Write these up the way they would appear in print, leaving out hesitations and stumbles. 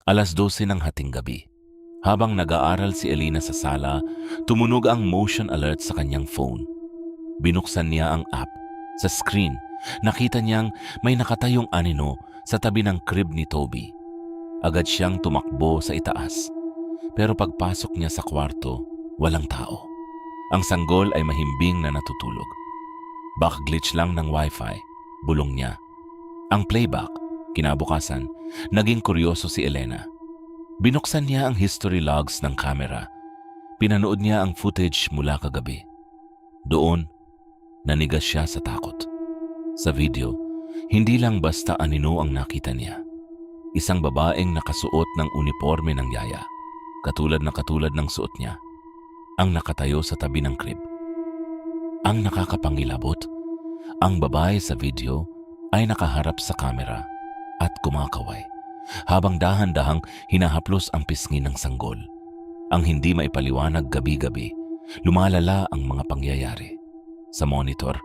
12 ng hating gabi. Habang nag-aaral si Elena sa sala, tumunog ang motion alert sa kanyang phone. Binuksan niya ang app. Sa screen, nakita niyang may nakatayong anino sa tabi ng crib ni Toby. Agad siyang tumakbo sa itaas. Pero pagpasok niya sa kwarto, walang tao. Ang sanggol ay mahimbing na natutulog. Back-glitch lang ng wifi, bulong niya. Ang playback, kinabukasan, naging kuryoso si Elena. Binuksan niya ang history logs ng camera. Pinanood niya ang footage mula kagabi. Doon, nanigas siya sa takot. Sa video, hindi lang basta anino ang nakita niya. Isang babaeng nakasuot ng uniforme ng yaya, katulad ng suot niya, ang nakatayo sa tabi ng crib. Ang nakakapangilabot, ang babae sa video ay nakaharap sa kamera at kumakaway, habang dahan-dahang hinahaplos ang pisngi ng sanggol. Ang hindi maipaliwanag gabi-gabi, lumalala ang mga pangyayari. Sa monitor,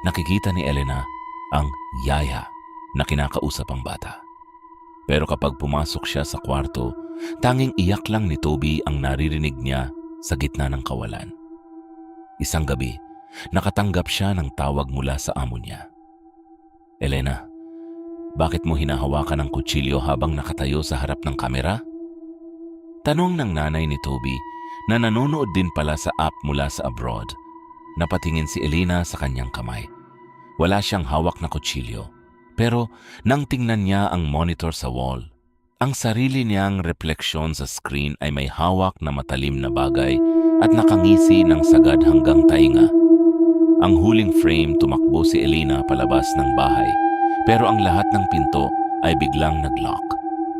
nakikita ni Elena ang yaya na kinakausap ang bata. Pero kapag pumasok siya sa kwarto, tanging iyak lang ni Toby ang naririnig niya sa gitna ng kawalan. Isang gabi, nakatanggap siya ng tawag mula sa amo niya. Elena, bakit mo hinahawakan ang kutsilyo habang nakatayo sa harap ng kamera? Tanong ng nanay ni Toby na nanonood din pala sa app mula sa abroad. Napatingin si Elena sa kanyang kamay. Wala siyang hawak na kutsilyo. Pero nang tingnan niya ang monitor sa wall, ang sarili niyang refleksyon sa screen ay may hawak na matalim na bagay at nakangisi ng sagad hanggang tainga. Ang huling frame, tumakbo si Elena palabas ng bahay, pero ang lahat ng pinto ay biglang nag-lock.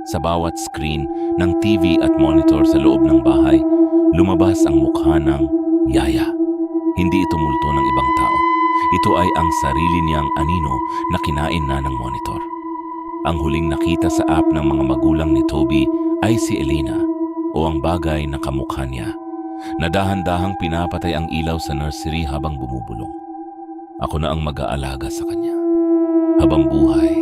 Sa bawat screen ng TV at monitor sa loob ng bahay, lumabas ang mukha ng yaya. Hindi ito multo ng ibang tao. Ito ay ang sarili niyang anino na kinain na ng monitor. Ang huling nakita sa app ng mga magulang ni Toby ay si Elena o ang bagay na kamukha niya, na dahan-dahang pinapatay ang ilaw sa nursery habang bumubulong. Ako na ang mag-aalaga sa kanya habang buhay.